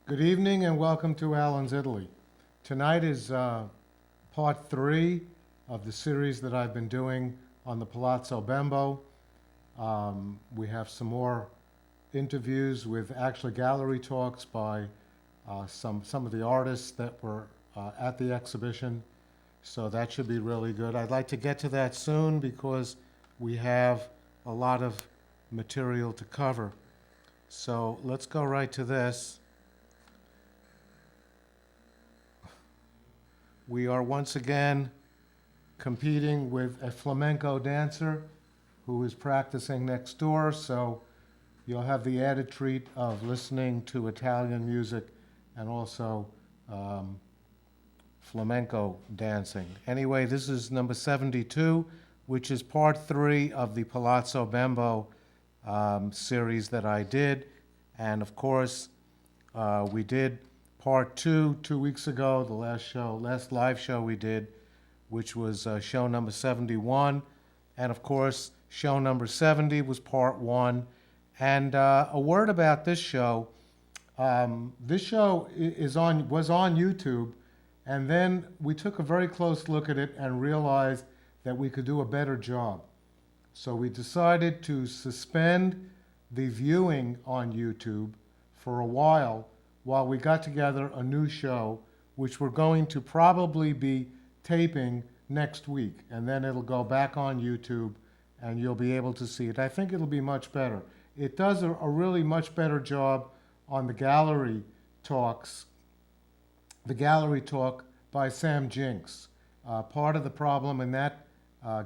Good evening and welcome to Alan's Italy. Tonight is part 3 of the series that I've been doing on the Palazzo Bembo. We have some more interviews with actually gallery talks by some of the artists that were at the exhibition, so that should be really good. I'd like to get to that soon because we have a lot of material to cover. So let's go right to this. We are once again competing with a flamenco dancer who is practicing next door, so you'll have the added treat of listening to Italian music and also flamenco dancing. Anyway, this is number 72, which is part 3 of the Palazzo Bembo series that I did. And of course, we did part 2 weeks ago, the last live show we did, which was show number 71. And of course, show number 70 was part 1. And a word about this show. This show was on YouTube, and then we took a very close look at it and realized that we could do a better job. So we decided to suspend the viewing on YouTube for a while we got together a new show, which we're going to probably be taping next week. And then it'll go back on YouTube and you'll be able to see it. I think it'll be much better. It does a really much better job on the gallery talks, the gallery talk by Sam Jinks. Part of the problem in that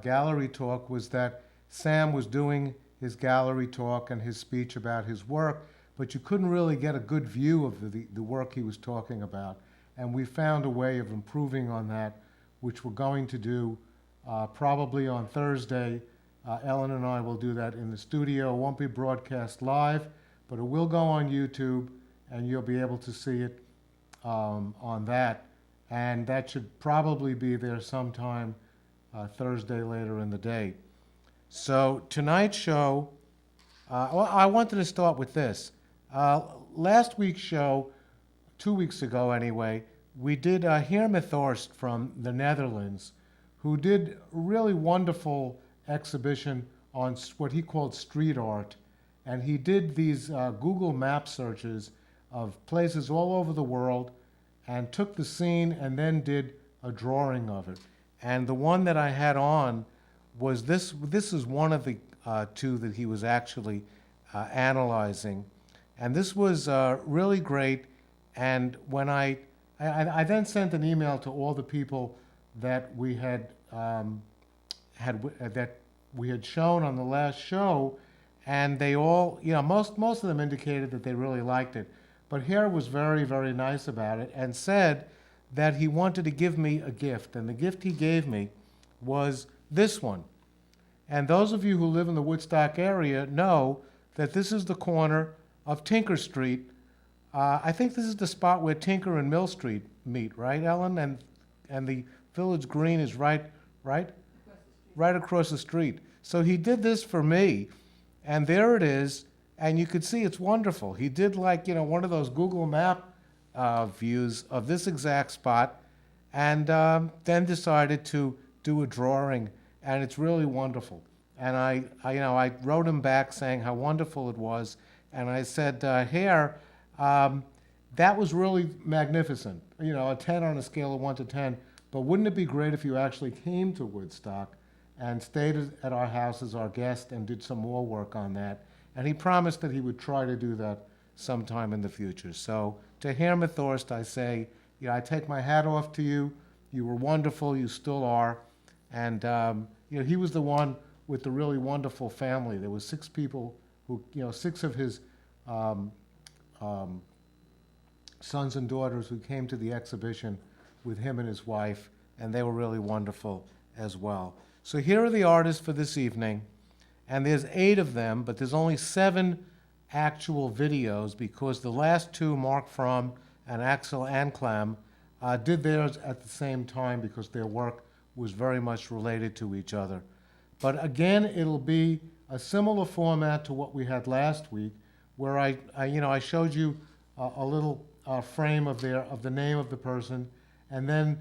gallery talk was that Sam was doing his gallery talk and his speech about his work, but you couldn't really get a good view of the work he was talking about. And we found a way of improving on that, which we're going to do probably on Thursday. Ellen and I will do that in the studio. It won't be broadcast live, but it will go on YouTube, and you'll be able to see it on that. And that should probably be there sometime Thursday later in the day. So tonight's show, I wanted to start with this. Last week's show, 2 weeks ago anyway, we did Herme Thorst from the Netherlands, who did a really wonderful exhibition on what he called street art. And he did these Google map searches of places all over the world and took the scene and then did a drawing of it. And the one that I had on was this. This is one of the two that he was actually analyzing. And this was really great. And when I then sent an email to all the people that we had shown on the last show, and they all, most of them indicated that they really liked it. But Hare was very, very nice about it and said that he wanted to give me a gift. And the gift he gave me was this one. And those of you who live in the Woodstock area know that this is the corner of Tinker Street. I think this is the spot where Tinker and Mill Street meet, right, Ellen? And the Village Green is right across the street. So he did this for me, and there it is, and you could see it's wonderful. He did one of those Google Map views of this exact spot, and then decided to do a drawing, and it's really wonderful. And I wrote him back saying how wonderful it was, and I said, Hare, that was really magnificent. A 10 on a scale of 1 to 10. But wouldn't it be great if you actually came to Woodstock and stayed at our house as our guest and did some more work on that? And he promised that he would try to do that sometime in the future. So to Herme Thorst, I say, I take my hat off to you. You were wonderful. You still are. And he was the one with the really wonderful family. There was 6 people who, 6 of his sons and daughters who came to the exhibition with him and his wife, and they were really wonderful as well. So here are the artists for this evening, and there's 8 of them, but there's only 7 actual videos because the last 2, Mark Fromm and Axel Anklam, did theirs at the same time because their work was very much related to each other. But again, it'll be a similar format to what we had last week, where I showed you a little frame of the name of the person, and then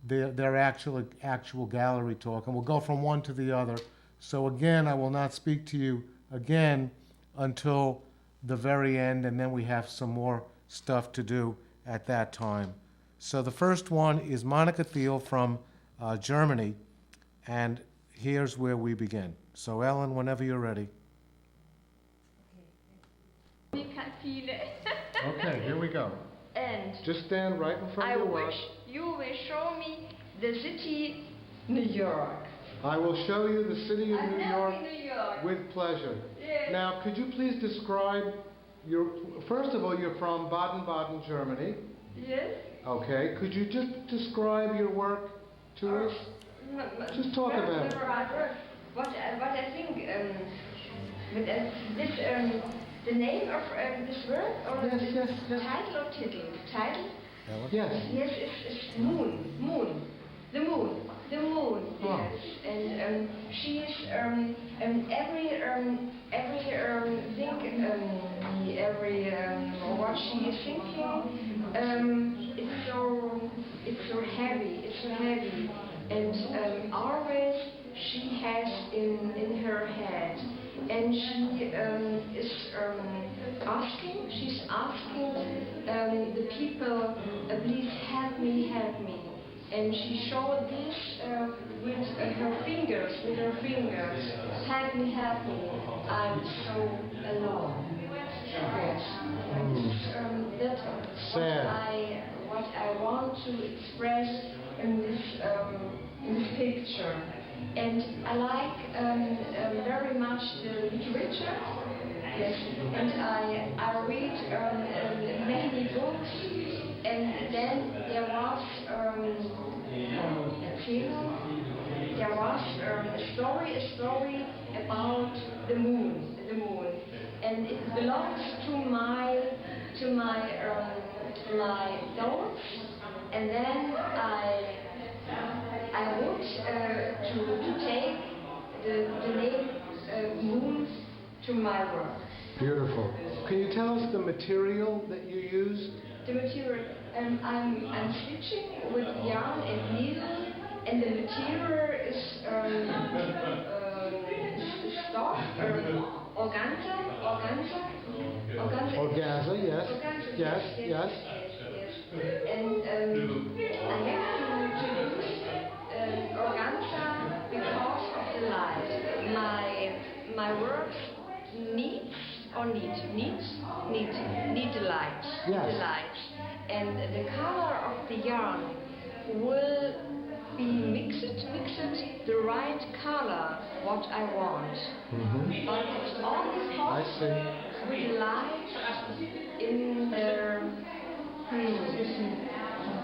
their actual gallery talk, and we'll go from one to the other. So again, I will not speak to you again until the very end, and then we have some more stuff to do at that time. So the first one is Monika Thiele from Germany, and here's where we begin. So Ellen, whenever you're ready. Monika Thiele. Okay, here we go. And Just stand right in front of your work. I wish you will show me the city, New York. I will show you the city of I've New never York been New York. with pleasure. Yes. Now, could you please describe first of all, you're from Baden-Baden, Germany. Yes. Okay, could you just describe your work to us? Just talk about it. What I think, the name of this work, or Yes. title or title? Title? Yes. Yes, it's moon. The moon. Oh. Yes. And she is what she is thinking. It's so heavy, and always she has in her head, and she is asking. She's asking the people, please help me. And she showed this with her fingers. Help me. I'm so alone. Yes. That's what I want to express in this picture. And I like very much the literature. Yes. And I read many books. And then there was there was a story about the moon, and it belongs to my thoughts. And then I would to take the name moon to my work. Beautiful. Can you tell us the material that you used? The material, I'm stitching with yarn and needle, and the material is stoff, organza, yes. Organza, yes. And I have to use organza because of the light. My work needs the light. Yes. The light. And the color of the yarn will be mixed the right color what I want. Mm-hmm. But it's only possible with light in the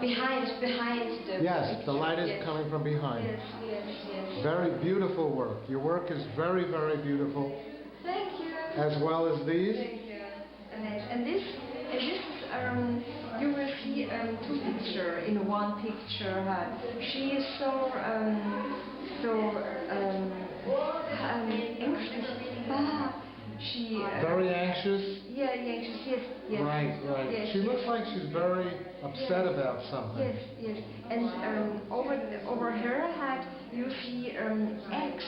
behind the. Yes, the light is coming from behind. Yes. Very beautiful work. Your work is very, very beautiful. Thank you. As well as these. Thank you. And this you will see two pictures in one picture. She is so anxious. She very anxious. Yeah, anxious. Yes. Right. Yes, She looks like she's very upset about something. Yes. And over her head you see eggs.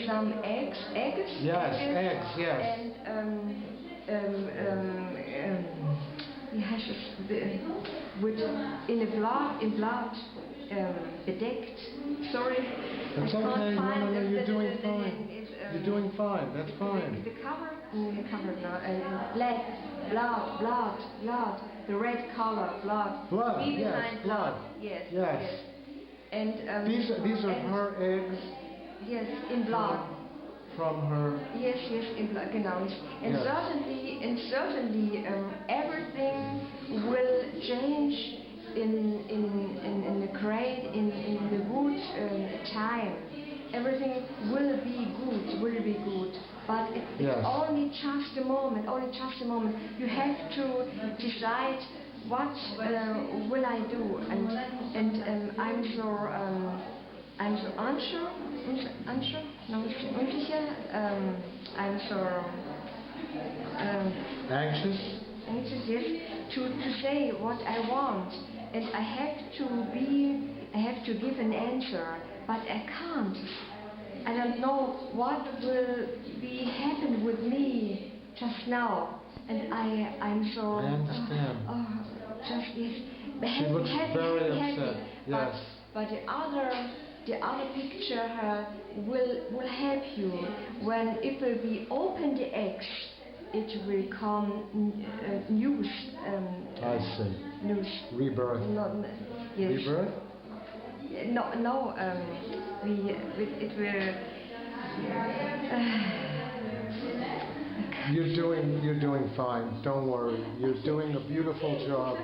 Some eggs. Yes, eggs. Yes. And with in blood bedeckt. Sorry. That's okay. No, you're doing fine. You're doing fine. That's fine. The cover now, and blood, the red color, blood. Blood. Even Yes. Blood. Yes. And these are her eggs. Yes, in blood. From her. Yes, in blood, genau. And Yes. certainly, everything will change in the crate, in the good time. Everything will be good. But it's only just a moment. You have to decide what will I do, and I'm so unsure. I'm so Anxious. Yes. to say what I want, and I have to give an answer, but I can't. I don't know what will be happen with me just now, and I'm so. I understand. Just yes. She looks very upset. Yes. But the other picture will help you when it will be open the eggs. It will come news. I see. News. Rebirth. Yes. Rebirth? No. It will. You're doing fine. Don't worry. You're doing a beautiful job.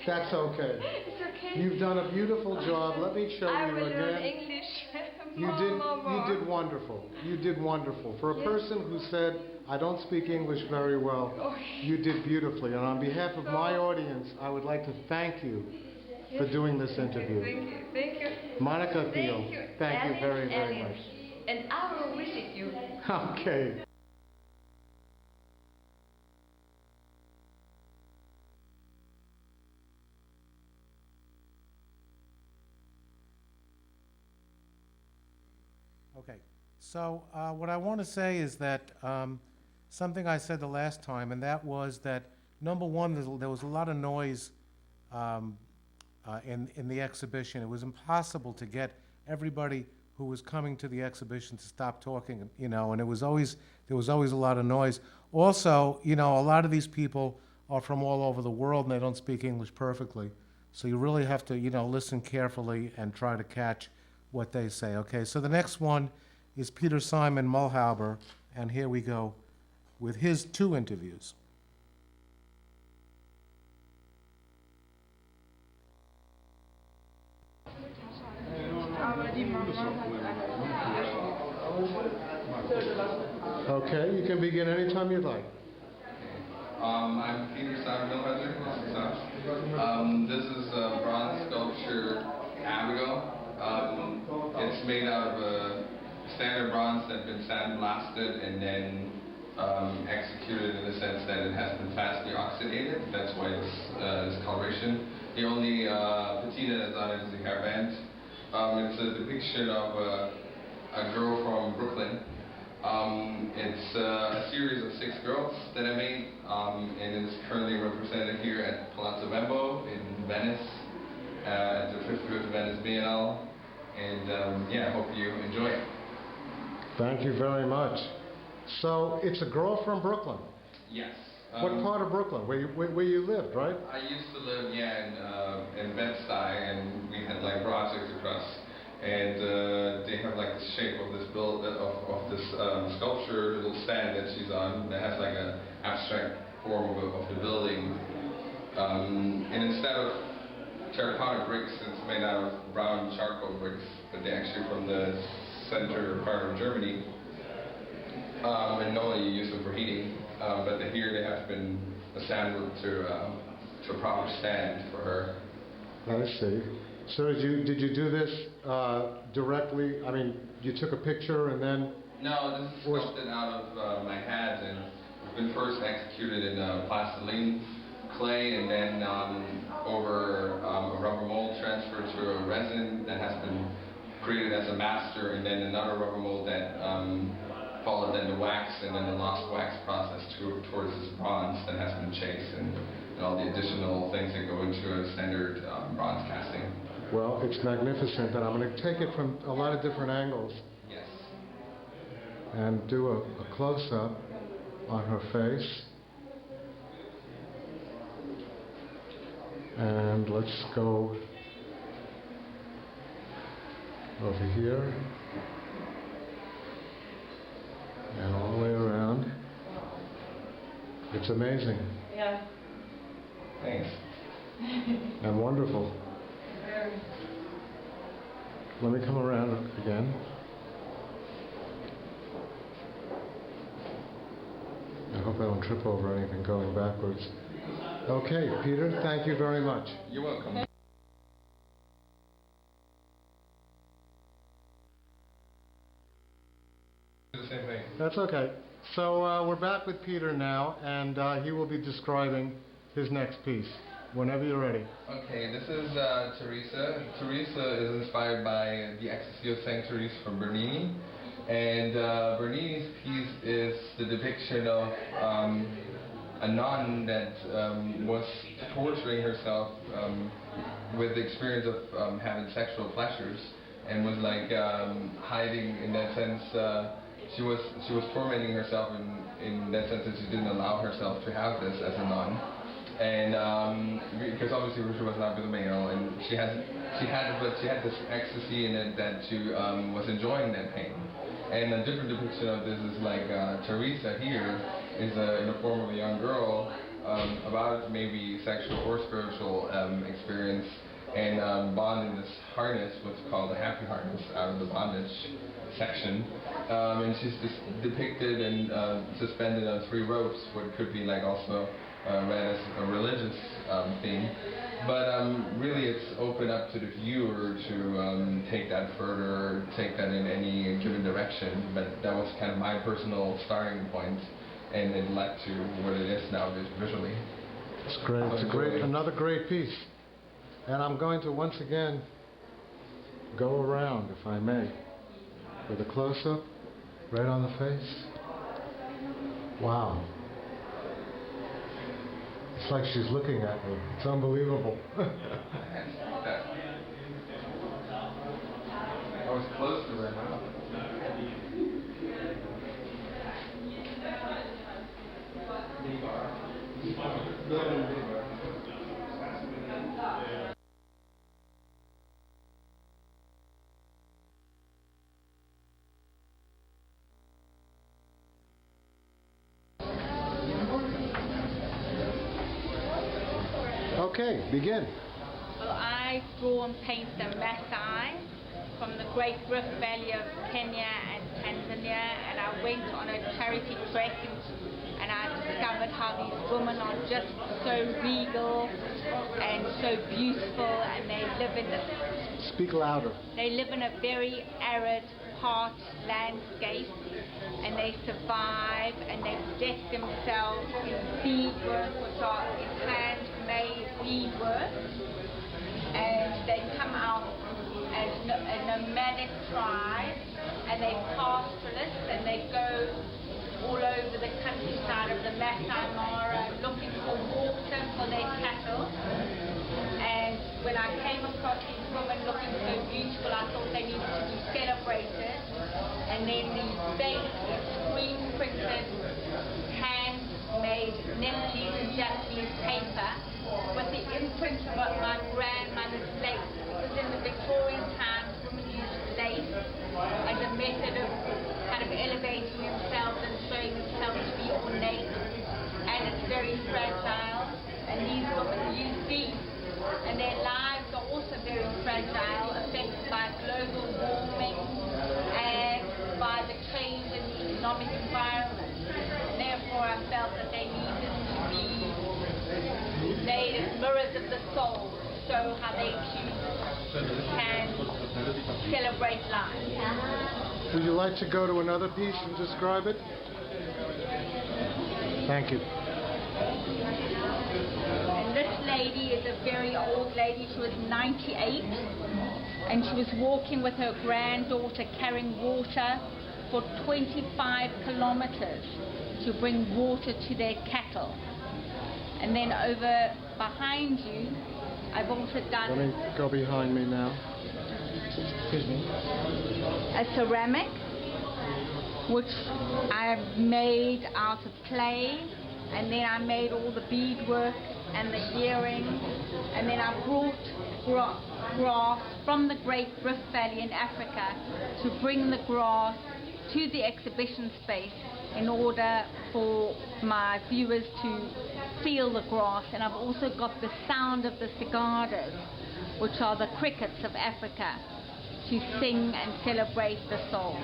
That's okay. It's okay. You've done a beautiful job. Let me show I you will learn again. English. You did wonderful. You did wonderful. For a Yes. person who said, I don't speak English very well, you did beautifully. And on behalf of my audience, I would like to thank you for doing this interview. Thank you. Monika Thiele, thank you very, very Alice. much. And I will visit you. Okay. Okay, so what I want to say is that something I said the last time, and that was that, number one, there was a lot of noise in the exhibition. It was impossible to get everybody who was coming to the exhibition to stop talking, you know, and there was always a lot of noise. Also, you know, a lot of these people are from all over the world and they don't speak English perfectly. So you really have to, you know, listen carefully and try to catch what they say. Okay, so the next one is Peter Simon Mulhauber, and here we go with his 2 interviews. Okay, you can begin anytime you'd like. I'm Peter Simon Mulhauber. This is a bronze sculpture, Abigail. It's made out of a standard bronze that's been sandblasted and then executed in the sense that it has been fastly oxidated. That's why this coloration. The only patina that's on it is the hairband. It's a depiction of a girl from Brooklyn. It's a series of 6 girls that I made, and it's currently represented here at Palazzo Bembo in Venice, at the 55th Venice Biennale. And yeah, I hope you enjoy it. Thank you very much. So it's a girl from Brooklyn. Yes. What part of Brooklyn? Where you lived, right? I used to live, in Bed-Stuy, and we had like projects across. And they have like the shape of this sculpture, little stand that she's on that has like an abstract form of the building. And instead of terracotta bricks, it's made out of brown charcoal bricks, but they're actually from the center part of Germany. And normally you use them for heating, but here they have been assembled to a proper stand for her. I see. So did you do this directly? I mean, you took a picture and then? No, this is sculpted out of my hands, and it's been first executed in plastiline clay, and then over a rubber mold transferred to a resin that has been created as a master, and then another rubber mold that followed then the wax, and then the lost wax process towards this bronze that has been chased, and all the additional things that go into a standard bronze casting. Well, it's magnificent, and I'm going to take it from a lot of different angles. Yes. And do a close-up on her face. And let's go over here and all the way around. It's amazing. Yeah. Thanks. And wonderful. Let me come around again. I hope I don't trip over anything going backwards. Okay, Peter, thank you very much. You're welcome. The same thing. That's okay. So we're back with Peter now, and he will be describing his next piece. Whenever you're ready. Okay, this is Teresa. Teresa is inspired by the Ecstasy of St. Therese from Bernini. And Bernini's piece is the depiction of a nun that was torturing herself with the experience of having sexual pleasures, and was like hiding in that sense. She was tormenting herself in that sense that she didn't allow herself to have this as a nun. And because obviously she was not with a male, and she had this ecstasy in it that she was enjoying that pain. And a different depiction of this is like Teresa here is in the form of a young girl about maybe sexual or spiritual experience, and bond in this harness, what's called a happy harness, out of the bondage section. And she's just depicted and suspended on 3 ropes, what could be like also read as a religious theme, but really it's open up to the viewer to take that further, take that in any given direction. But that was kind of my personal starting point, and it led to what it is now visually. It's great. It's another great piece. And I'm going to once again go around, if I may, with a close-up right on the face. Wow. It's like she's looking at me. It's unbelievable. I was close to that now. Okay, begin. Well, I draw and paint the Maasai from the Great Rift Valley of Kenya and Tanzania, and I went on a charity trek and I discovered how these women are just so regal and so beautiful, and they live in this... Speak louder. They live in a very arid, parched landscape, and they survive, and they deck themselves in beadwork, which are handmade beadwork, and they come out as a nomadic tribe, and they pastoralists, and they go all over the countryside of the Masai Mara looking for water for their cattle. And when I came across these women looking so beautiful, I thought they needed to be celebrated. And then the base is screen-printed, hand-made necklaces in Japanese paper with the imprint of my grandmother's lace. Because in the Victorian times, women used lace as a method of kind of elevating themselves and showing themselves to be ornate. And it's very fragile. And these women use beads. And their lives are also very fragile, affected by global warming and by the change in the economic environment. Therefore, I felt that they needed to be made as mirrors of the soul to show how they too can celebrate life. Would you like to go to another piece and describe it? Thank you. This lady is a very old lady. She was 98, and she was walking with her granddaughter carrying water for 25 kilometers to bring water to their cattle. And then over behind you, I've also done... Let me go behind me now. Excuse me. A ceramic, which I've made out of clay, and then I made all the beadwork and the earrings, and then I brought grass from the Great Rift Valley in Africa to bring the grass to the exhibition space in order for my viewers to feel the grass. And I've also got the sound of the cicadas, which are the crickets of Africa, to sing and celebrate the soul.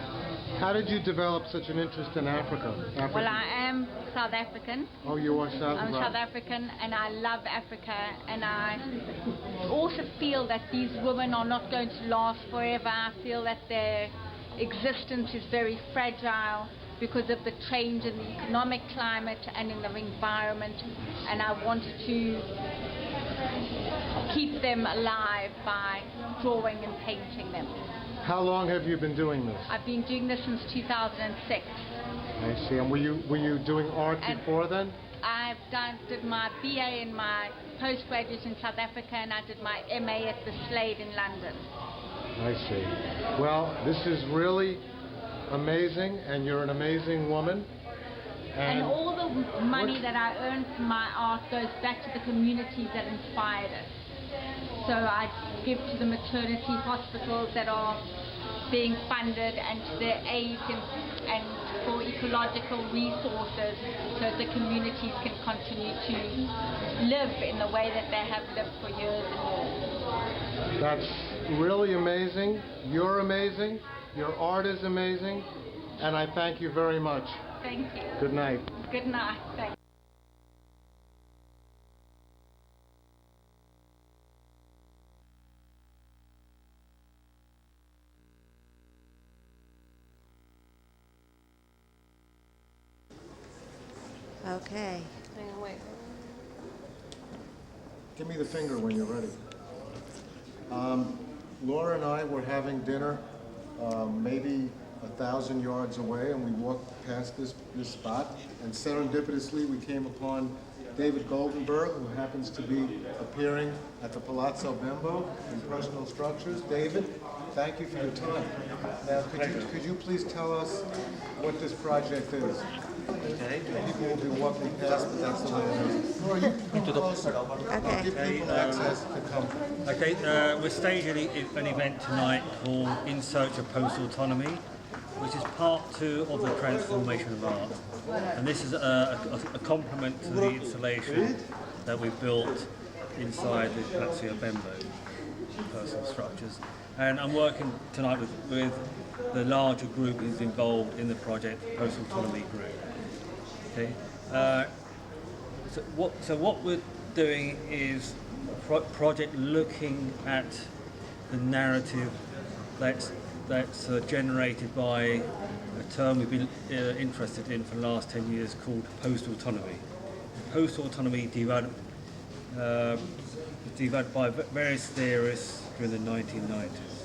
How did you develop such an interest in Africa? Well, I am South African. Oh, you are I'm South African, and I love Africa, and I also feel that these women are not going to last forever. I feel that their existence is very fragile, because of the change in the economic climate and in the environment, and I wanted to keep them alive by drawing and painting them. How long have you been doing this? I've been doing this since 2006. I see. And were you doing art And before then? Did my BA and my postgraduate in South Africa, and I did my MA at the Slade in London. I see. Well, this is really amazing, and you're an amazing woman. And all the money that I earn from my art goes back to the communities that inspired us. So I give to the maternity hospitals that are being funded, and to their aid and for ecological resources, so the communities can continue to live in the way that they have lived for years and years. That's really amazing. You're amazing. Your art is amazing. And I thank you very much. Thank you. Good night. Good night. Thank you. Okay. Give me the finger when you're ready. Laura and I were having dinner maybe 1,000 yards away, and we walked past this spot, and serendipitously we came upon David Goldenberg, who happens to be appearing at the Palazzo Bembo in Personal Structures. David, thank you for your time. Now, could you please tell us what this project is? Okay. People will be walking past, but that's the way it is. Laura, you come closer. Okay. Give people access to come. Okay, we're staging an event tonight called In Search of Post-Autonomy, which is part 2 of the transformation of art. And this is a complement to the installation that we built inside the Palazzo Bembo Personal Structures. And I'm working tonight with the larger group who's involved in the project, the Post-Autonomy Group. Okay. So what we're doing is a project looking at the narrative that's generated by a term we've been interested in for the last 10 years called post-autonomy. Post-autonomy developed by various theorists during the 1990s.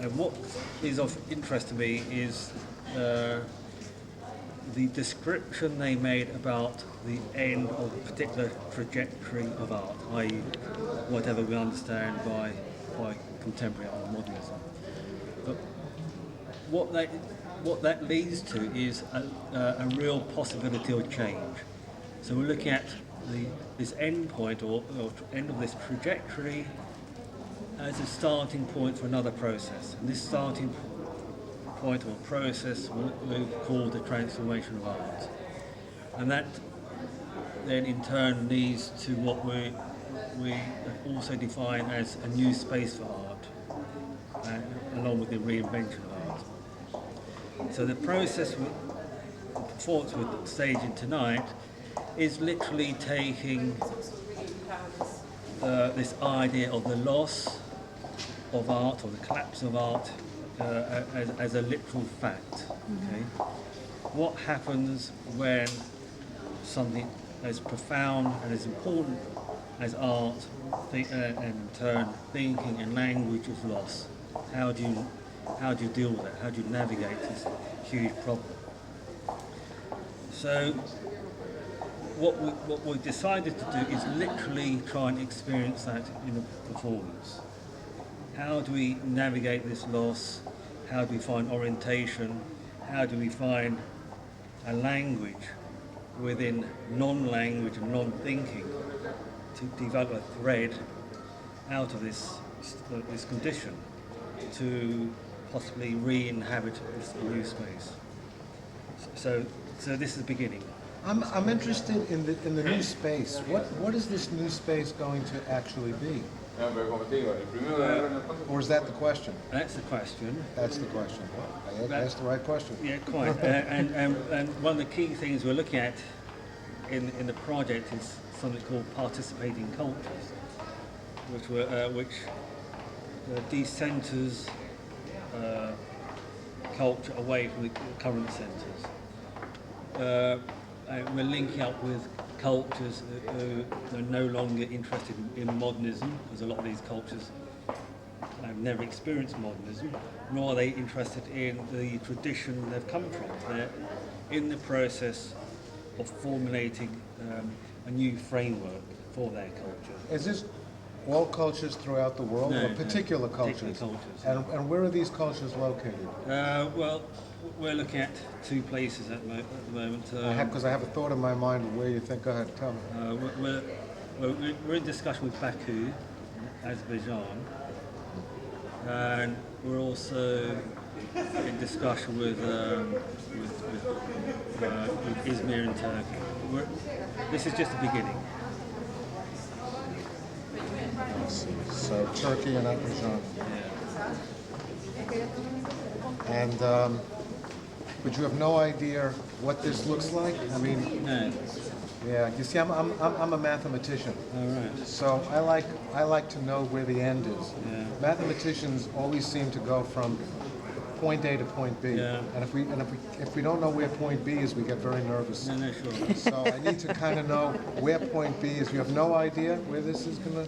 And what is of interest to me is the description they made about the end of a particular trajectory of art, i.e. whatever we understand by contemporary art or modernism. But what that leads to is a real possibility of change. So we're looking at this end point or end of this trajectory as a starting point for another process. And this starting point or process we'll call the transformation of art. And that then in turn leads to what we also define as a new space for art, along with the reinvention of art. So the process, the performance we're staging tonight is literally taking this idea of the loss of art or the collapse of art as a literal fact. Okay? What happens when something as profound and as important as art and in turn thinking and language is lost? How do you deal with it? How do you navigate this huge problem? So what we decided to do is literally try and experience that in a performance. How do we navigate this loss? How do we find orientation? How do we find a language within non-language and non-thinking to develop a thread out of this condition to possibly re-inhabit this new space? So this is the beginning. I'm interested in the new space. What is this new space going to actually be? Or is that the question? That's the question. That's the question. I asked the right question. Yeah, quite. And one of the key things we're looking at in the project is something called participating cultures, which decenters culture away from the current centres. And we're linking up with cultures who are no longer interested in modernism, because a lot of these cultures have never experienced modernism, nor are they interested in the tradition they've come from. They're in the process of formulating a new framework for their culture. Is this all cultures throughout the world, No, or particular no, cultures? particular cultures. And where are these cultures located? Well, we're looking at two places at the moment. Because I have a thought in my mind of where you think. Go ahead, tell me. We're in discussion with Baku, Azerbaijan, and we're also in discussion with Izmir in Turkey. This is just the beginning. So Turkey and Azerbaijan. Yeah. And but you have no idea what this looks like? I mean, No. yeah. You see, I'm a mathematician, All right. so I like to know where the end is. Yeah. Mathematicians always seem to go from point A to point B, Yeah. and if we don't know where point B is, we get very nervous. No, sure. So I need to kind of know where point B is. You have no idea where this is gonna.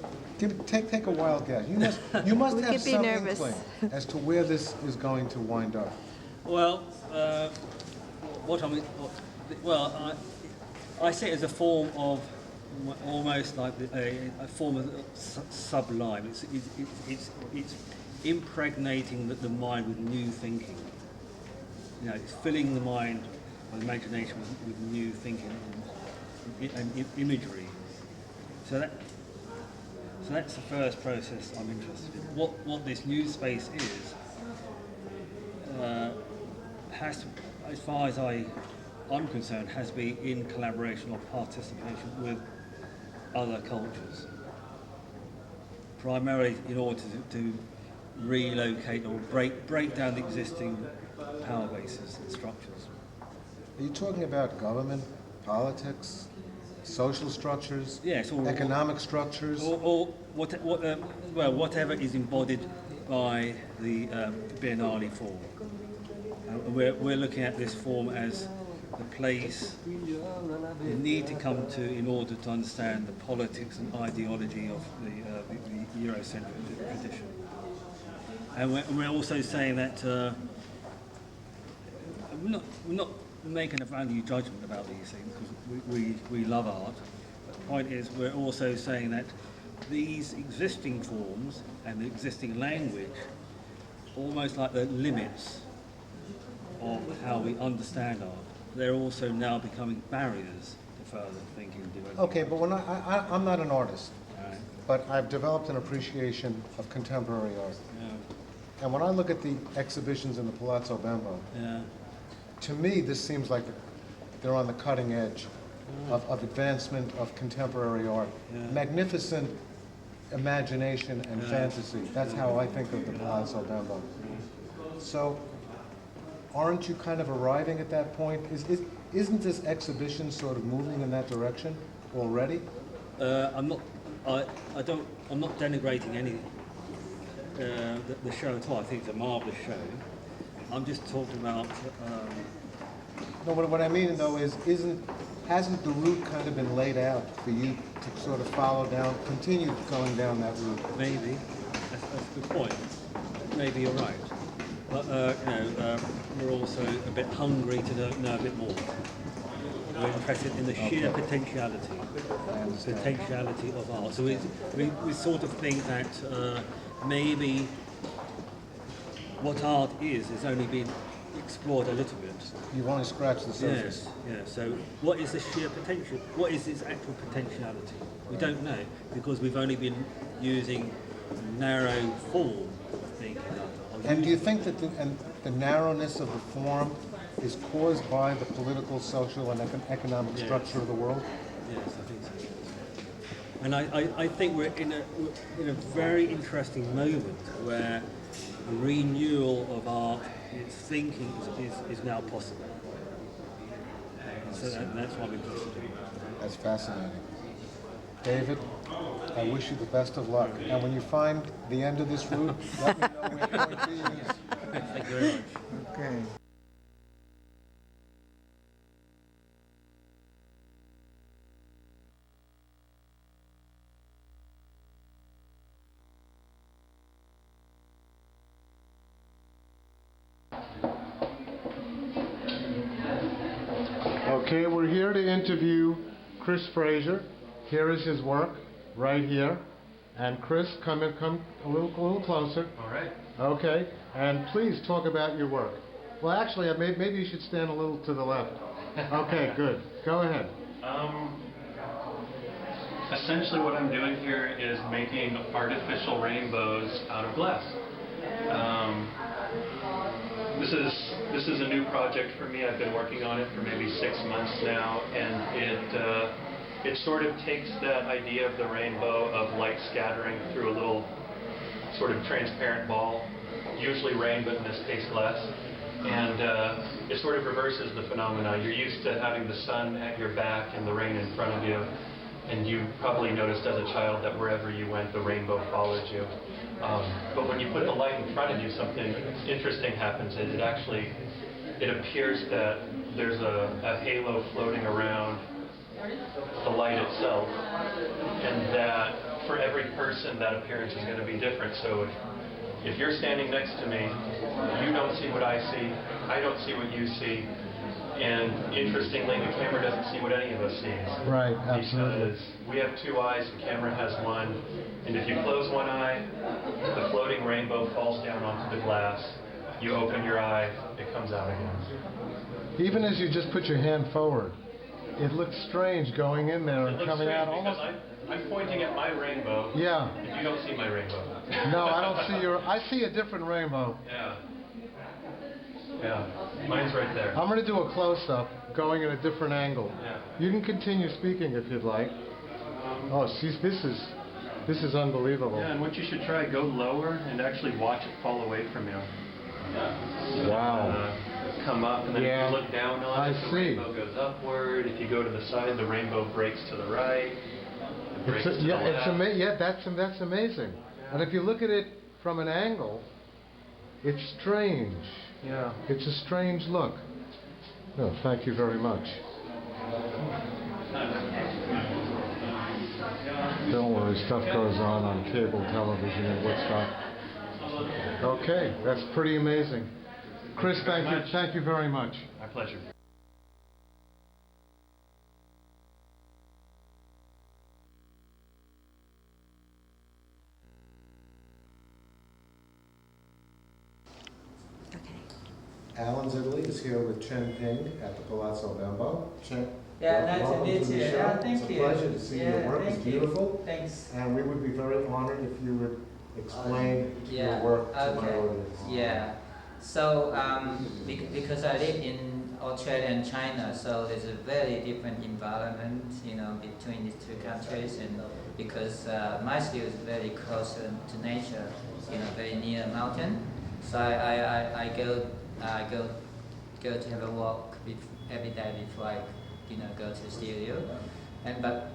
Take a wild guess. You must We have could be some nervous. inkling as to where this is going to wind up. Well, I see it as a form of almost like a form of sublime. It's impregnating the mind with new thinking. You know, it's filling the mind, or the imagination, with new thinking and imagery. So that's the first process I'm interested in. What this new space is, has to, as far as I'm concerned, has to be in collaboration or participation with other cultures. Primarily in order to relocate or break down the existing power bases and structures. Are you talking about government, politics, social structures, Yes, or economic structures? Or whatever is embodied by the Biennale form. We're looking at this form as the place you need to come to in order to understand the politics and ideology of the Eurocentric tradition. And we're also saying that we're not making a value judgment about these things, because we love art. But the point is, we're also saying that these existing forms and the existing language, almost like the limits of how we understand art, they're also now becoming barriers to further thinking and development. Okay, but when I'm not an artist, Right. but I've developed an appreciation of contemporary art. Yeah. And when I look at the exhibitions in the Palazzo Bembo, Yeah. to me this seems like they're on the cutting edge of advancement of contemporary art. Yeah. Magnificent imagination and fantasy. That's how I think of the Palazzo Bembo. So, aren't you kind of arriving at that point? Isn't this exhibition sort of moving in that direction already? I'm not denigrating any the show at all. I think it's a marvelous show. I'm just talking about. No, what I mean though is, hasn't the route kind of been laid out for you to sort of follow down, continue going down that route? Maybe that's a good point. Maybe you're right. But we're also a bit hungry to know a bit more. We're interested in the sheer potentiality of art. So we sort of think that maybe what art is only been explored a little bit. You've only scratched the surface. Yes. So what is the sheer potential? What is its actual potentiality? We don't know, because we've only been using narrow form of thinking. And do you think that the narrowness of the form is caused by the political, social, and economic structure of the world? Yes, I think so. Yes. And I think we're in a very interesting moment where a renewal of art, its thinking is now possible. So that's why we're interested in it. That's fascinating. David, I wish you the best of luck. And when you find the end of this route, let me know where point B is. Thank you very much. Okay. Okay, we're here to interview Chris Fraser. Here is his work, right here. And Chris, come a little closer. All right. Okay, and please talk about your work. Well, actually, maybe you should stand a little to the left. Okay, good. Go ahead. Essentially what I'm doing here is making artificial rainbows out of glass. This is a new project for me. I've been working on it for maybe 6 months now, and it sort of takes that idea of the rainbow of light scattering through a little sort of transparent ball, usually rain, but in this case glass, and it sort of reverses the phenomena. You're used to having the sun at your back and the rain in front of you, and you probably noticed as a child that wherever you went, the rainbow followed you. But when you put the light in front of you, something interesting happens. It appears that there's a halo floating around the light itself, and that for every person, that appearance is going to be different. So if you're standing next to me, you don't see what I see, I don't see what you see, and interestingly, the camera doesn't see what any of us sees. Right, absolutely. Because we have 2 eyes, the camera has 1, and if you close one eye, the floating rainbow falls down onto the glass. You open your eye, it comes out again. Even as you just put your hand forward, it looks strange going in there and coming out almost. I'm pointing at my rainbow. Yeah. And you don't see my rainbow. No, I don't see your. I see a different rainbow. Yeah. Yeah. Mine's right there. I'm going to do a close-up, going at a different angle. Yeah. You can continue speaking if you'd like. Oh, see, this is unbelievable. Yeah, and what you should try, go lower and actually watch it fall away from you. Wow. Come up, and then if you look down on it, the see. rainbow goes upward. If you go to the side, the rainbow breaks to the right. It breaks to the left. That's amazing. And if you look at it from an angle, it's strange. Yeah. It's a strange look. No, thank you very much. Don't worry, stuff goes on cable television in Woodstock. Okay, that's pretty amazing. Chris, thank you very much. My pleasure. Alan's Italy is here with Chen at the Palazzo Bembo. Chen, yeah, nice to meet you. Yeah, thank it's you. It's a pleasure to see your work. It's beautiful. Thanks. And we would be very honored if you would explain your work to my audience. Yeah. So, because I live in Australia and China, so there's a very different environment, between these 2 countries, and because my studio is very close to nature, very near a mountain. So I go to have a walk every day before I go to the studio, but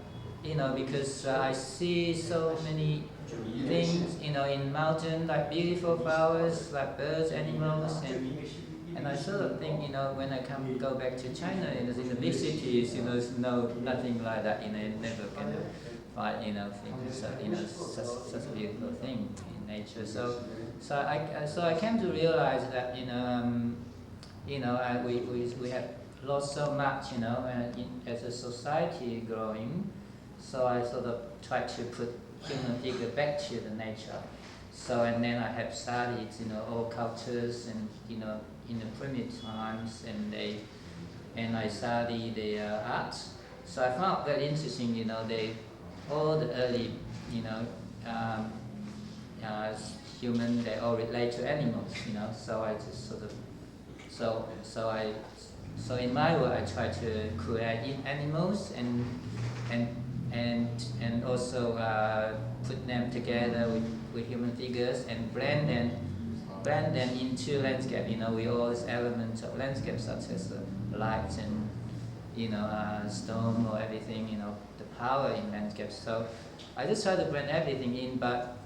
because I see so many things in mountain, like beautiful flowers, like birds, animals, and I sort of think when I go back to China, in the big cities, there's nothing like that. You're never gonna find such a beautiful thing in nature. So I came to realize that we have lost so much as a society growing. So I sort of tried to put human figure back to the nature. So and then I have studied all cultures and in the primitive times, and I studied the arts. So I found very interesting. All the early human, they all relate to animals, so I just sort of, so in my work I try to create animals and also put them together with human figures and blend them into landscape, with all these elements of landscape such as light and storm or everything, the power in landscape. So I just try to blend everything in, but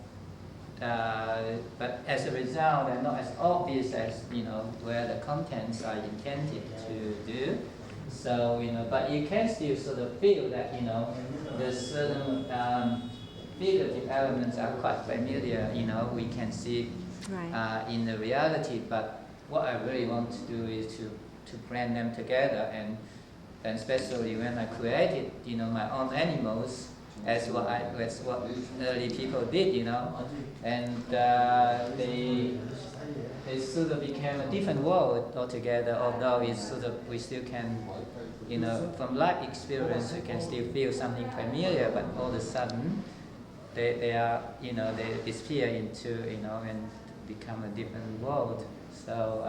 but as a result, they're not as obvious as where the contents are intended to do. So but you can still sort of feel that the certain figurative elements are quite familiar. We can see in the reality. But what I really want to do is to blend them together, and especially when I created my own animals, as what early people did, and they sort of became a different world altogether. Although it's sort of we still can, from life experience, you can still feel something familiar, but all of a sudden they are they disappear into and become a different world. So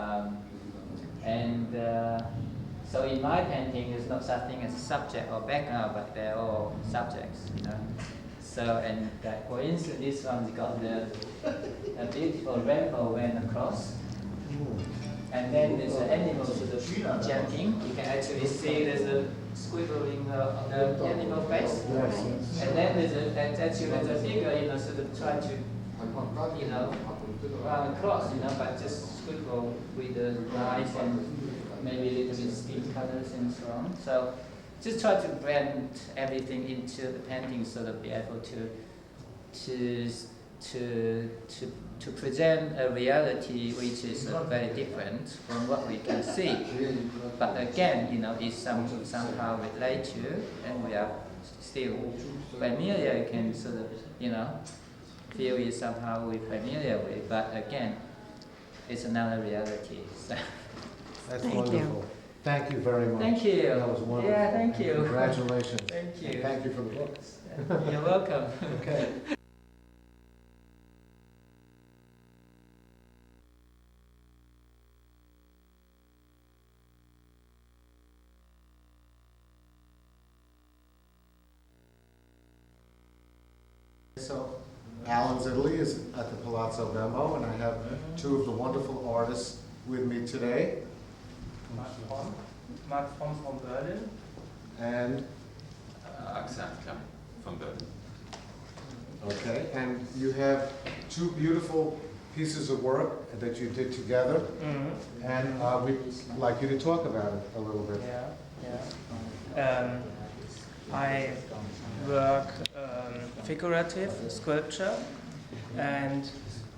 so in my painting, there's not such thing as a subject or background, but they're all subjects. So for instance, this one's got a beautiful rainbow went across, and then there's an animal sort of jumping. You can actually see there's a squiggling on the animal face, and then there's a figure sort of try to run across, but just squiggle with the eyes and maybe a little bit skin colors and so on. So just try to blend everything into the painting, so that be able to present a reality which is very different from what we can see. But again, is somehow relate to, and we are still familiar. You can sort of feel it somehow we're familiar with. But again, it's another reality. So. That's wonderful. Thank you very much. Thank you. That was wonderful. Yeah, thank you. Congratulations. Thank you. And thank you for the books. You're welcome. Okay. So, Alan's Italy is at the Palazzo Bembo, and I have two of the wonderful artists with me today. Mark from Berlin. And Axel from Berlin. okay, and you have two beautiful pieces of work that you did together, and we'd like you to talk about it a little bit. Yeah. I work figurative sculpture, and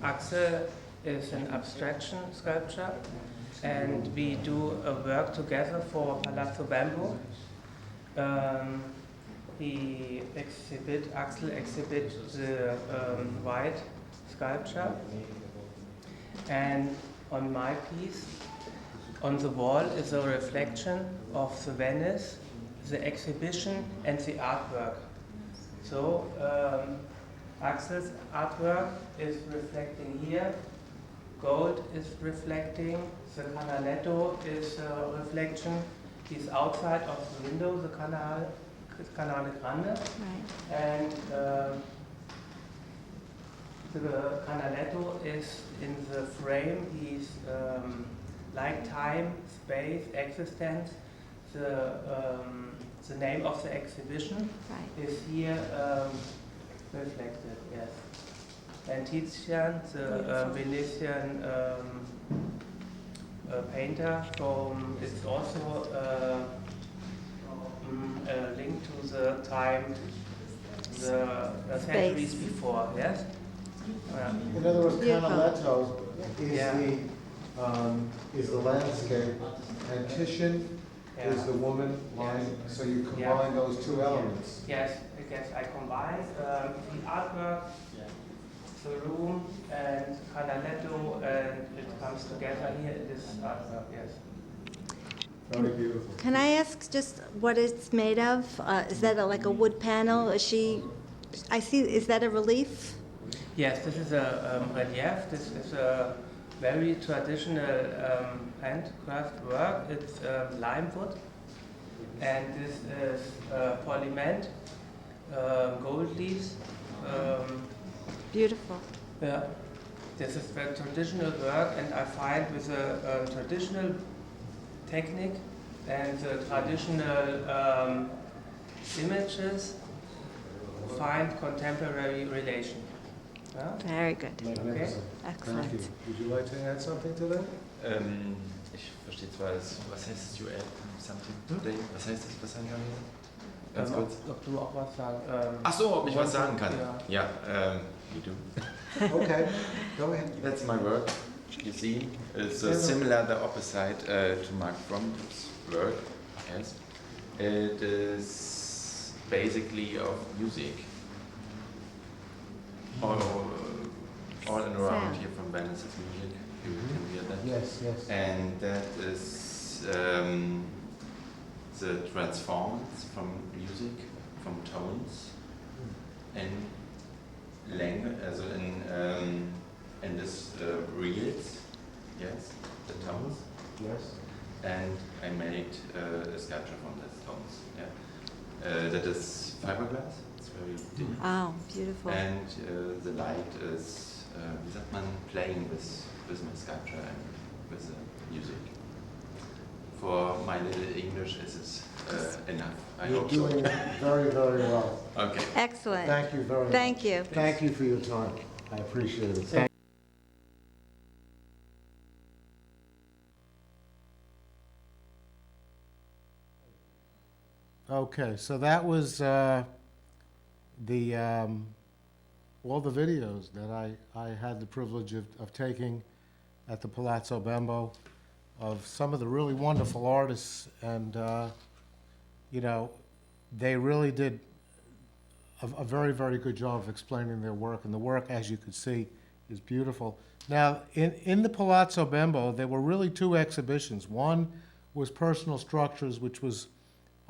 Axel is an abstraction sculpture, and we do a work together for Palazzo Bembo. Axel exhibit the white sculpture, and on my piece, on the wall is a reflection of the Venice, the exhibition, and the artwork. So Axel's artwork is reflecting here, gold is reflecting, the canaletto is a reflection. He's outside of the window, the Canale Grande, and the canaletto is in the frame. He's like time, space, existence. The name of the exhibition is here reflected, yes. And Tizian, the Venetian painter, is also linked to the time, the centuries before, yes? In other words, Beautiful. Canaletto is the landscape, and Titian is the woman lying, so you combine those two elements. Yes, I guess I combine the artwork, the room, and Canaletto, and it comes together here in this artwork, yes. Very beautiful. Can I ask just what it's made of? Is that like a wood panel? I see, is that a relief? Yes, this is a relief. This is a very traditional handcraft work. It's lime wood, and this is polyment, gold leaves. Beautiful. Yeah, this is the traditional work, and I find with a traditional technique and the traditional images find contemporary relation. Yeah? Very good. Magnificent. Excellent. Thank you. Would you like to add something to that? Ich verstehe zwar das, was heißt you add something today? Was heißt das, was sagen wir? Ganz kurz. Ob du auch was sagen? Ach so, ob ich was sagen kann. Ja. Ja, you do. Okay, go ahead. That's my work. You see, it's similar, the opposite to Mark From's work. Yes, it is basically of music. All and around here from Venice is music. You can hear that. Yes, yes. And that is the transforms from music, from tones, and language, also in this reels, yes, the tones. Yes. And I made a sculpture from those tones. Yeah, that is fiberglass. It's very dim. Oh, beautiful. And the light is, wie sagt man, playing with my sculpture and with the music. For my little English, this is enough. I You're hope so. doing very, very well. Okay. Excellent. Thank you very much. Thank you. Thank you for your time. I appreciate it. Okay, so that was all the videos that I had the privilege of taking at the Palazzo Bembo of some of the really wonderful artists, and you know, they really did a very, very good job of explaining their work, and the work, as you could see, is beautiful. Now, in the Palazzo Bembo, there were really two exhibitions. One was personal structures, which was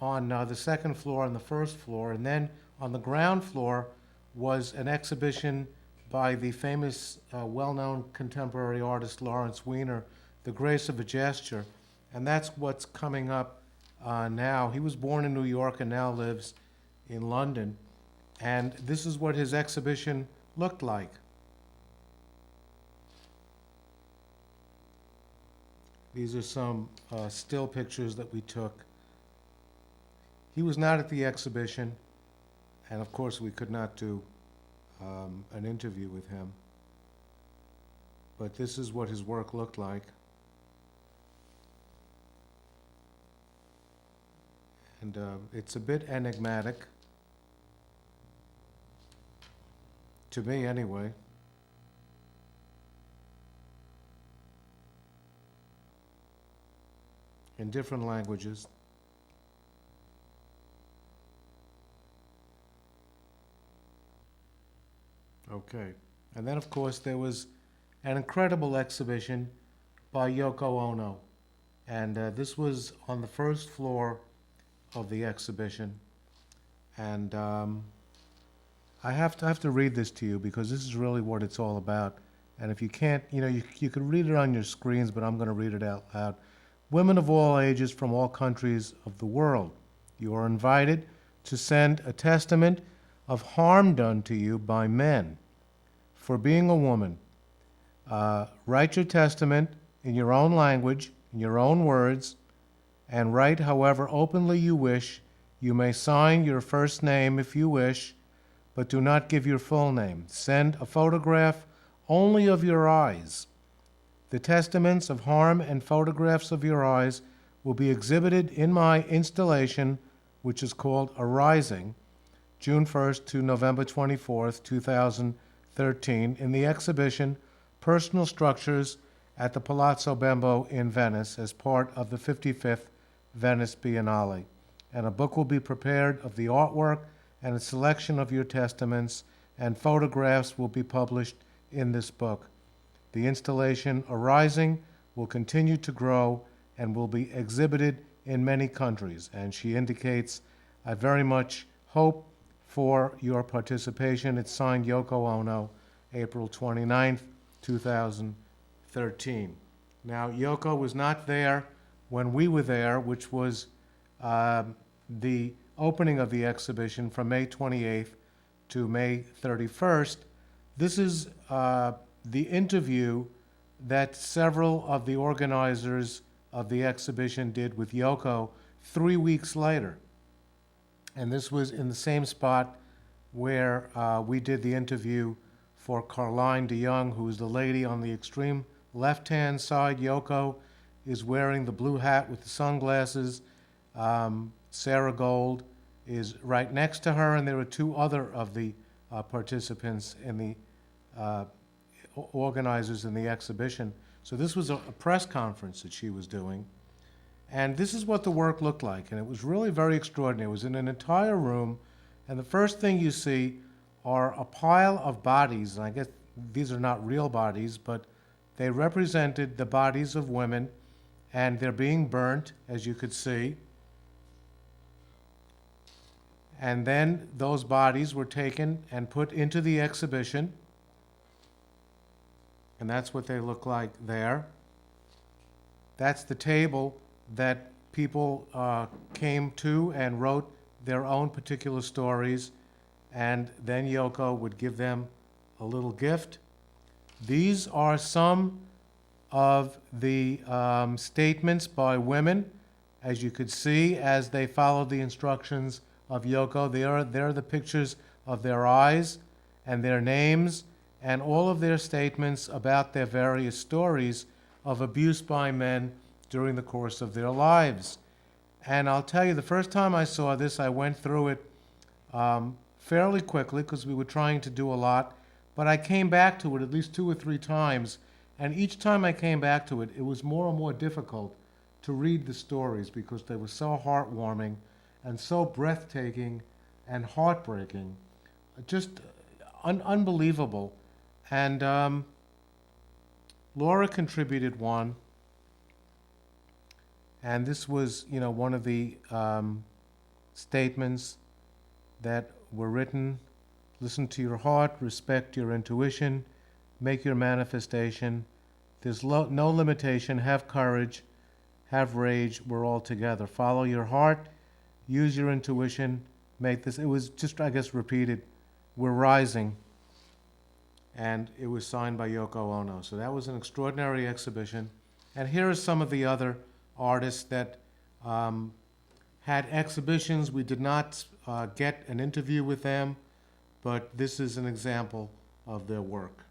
on the second floor and the first floor, and then on the ground floor was an exhibition by the famous, well-known contemporary artist Lawrence Weiner, The Grace of a Gesture, and that's what's coming up now. He was born in New York and now lives in London, and this is what his exhibition looked like. These are some still pictures that we took. He was not at the exhibition, and of course we could not do an interview with him. But this is what his work looked like. And it's a bit enigmatic, to me anyway. In different languages. Okay, and then of course there was an incredible exhibition by Yoko Ono, and this was on the first floor of the exhibition, and I have to read this to you because this is really what it's all about. And if you can't, you know, you can read it on your screens, but I'm going to read it out loud. Women of all ages from all countries of the world, you are invited to send a testament of harm done to you by men for being a woman. Write your testament in your own language, in your own words, and write however openly you wish. You may sign your first name if you wish, but do not give your full name. Send a photograph only of your eyes. The testaments of harm and photographs of your eyes will be exhibited in my installation, which is called Arising, June 1st to November 24th, 2013, in the exhibition Personal Structures at the Palazzo Bembo in Venice as part of the 55th Venice Biennale. And a book will be prepared of the artwork, and a selection of your testaments and photographs will be published in this book. The installation Arising will continue to grow and will be exhibited in many countries. And she indicates, I very much hope for your participation. It's signed Yoko Ono, April 29th, 2013. Now, Yoko was not there when we were there, which was the opening of the exhibition from May 28th to May 31st. This is the interview that several of the organizers of the exhibition did with Yoko 3 weeks later. And this was in the same spot where we did the interview for Carline de Jong, who is the lady on the extreme left-hand side. Yoko is wearing the blue hat with the sunglasses. Sarah Gold is right next to her, and there are two other of the participants in the organizers in the exhibition. So this was a press conference that she was doing. And this is what the work looked like, and it was really very extraordinary. It was in an entire room, and the first thing you see are a pile of bodies, and I guess these are not real bodies, but they represented the bodies of women, and they're being burnt, as you could see. And then those bodies were taken and put into the exhibition, and that's what they look like there. That's the table that people came to and wrote their own particular stories, and then Yoko would give them a little gift. These are some of the statements by women, as you could see, as they followed the instructions of Yoko. There are the pictures of their eyes and their names and all of their statements about their various stories of abuse by men during the course of their lives. And I'll tell you, the first time I saw this, I went through it fairly quickly because we were trying to do a lot, but I came back to it at least 2 or 3 times, and each time I came back to it, it was more and more difficult to read the stories because they were so heartwarming and so breathtaking and heartbreaking, just unbelievable. And Laura contributed one, and this was, one of the statements that were written: listen to your heart, respect your intuition, make your manifestation. There's no limitation, have courage, have rage, we're all together. Follow your heart, use your intuition, make this. It was just, I guess, repeated, we're rising. And it was signed by Yoko Ono. So that was an extraordinary exhibition. And here are some of the other artists that had exhibitions. We did not get an interview with them, but this is an example of their work.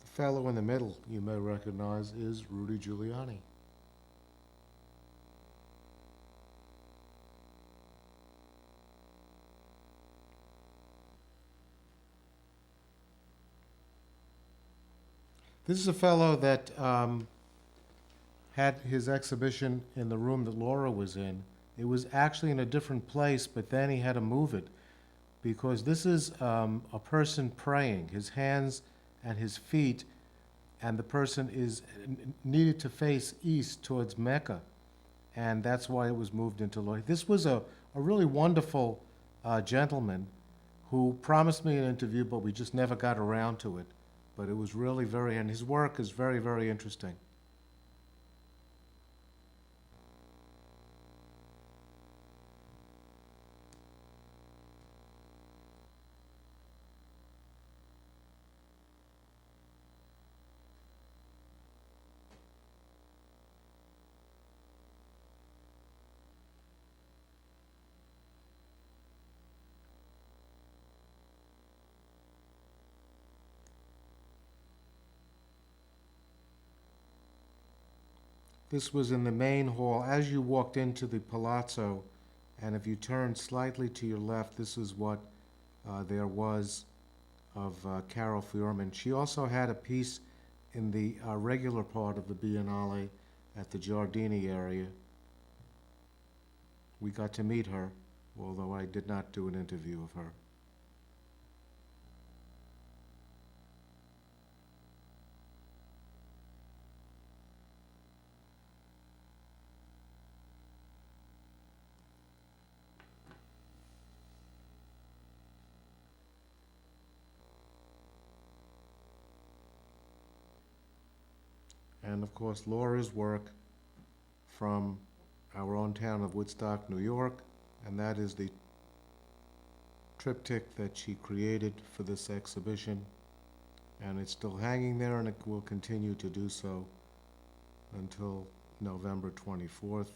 The fellow in the middle you may recognize is Rudy Giuliani. This is a fellow that had his exhibition in the room that Laura was in. It was actually in a different place, but then he had to move it because this is a person praying. His hands and his feet, and the person is needed to face east towards Mecca, and that's why it was moved into Loy. This was a really wonderful gentleman who promised me an interview, but we just never got around to it. But it was really and his work is very, very interesting. This was in the main hall. As you walked into the Palazzo, and if you turned slightly to your left, this is what there was of Carol Furman. She also had a piece in the regular part of the Biennale, at the Giardini area. We got to meet her, although I did not do an interview of her. And of course, Laura's work from our own town of Woodstock, New York, and that is the triptych that she created for this exhibition. And it's still hanging there, and it will continue to do so until November 24th.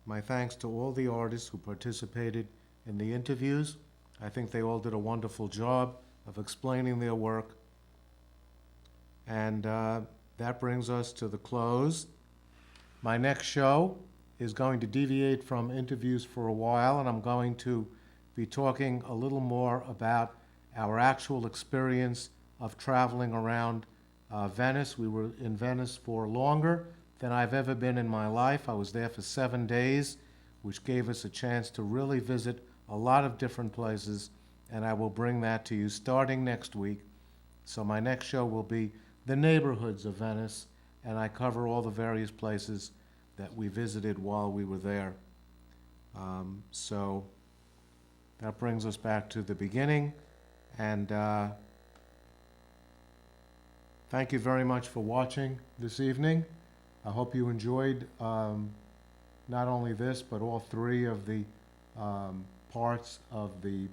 My thanks to all the artists who participated in the interviews. I think they all did a wonderful job of explaining their work. And that brings us to the close. My next show is going to deviate from interviews for a while, and I'm going to be talking a little more about our actual experience of traveling around Venice. We were in Venice for longer than I've ever been in my life. I was there for 7 days, which gave us a chance to really visit a lot of different places, and I will bring that to you starting next week. So my next show will be the neighborhoods of Venice, and I cover all the various places that we visited while we were there. So that brings us back to the beginning, and thank you very much for watching this evening. I hope you enjoyed not only this, but all three of the parts of the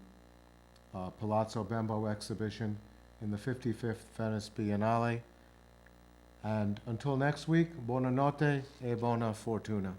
Palazzo Bembo exhibition in the 55th Venice Biennale. And until next week, buonanotte e buona fortuna.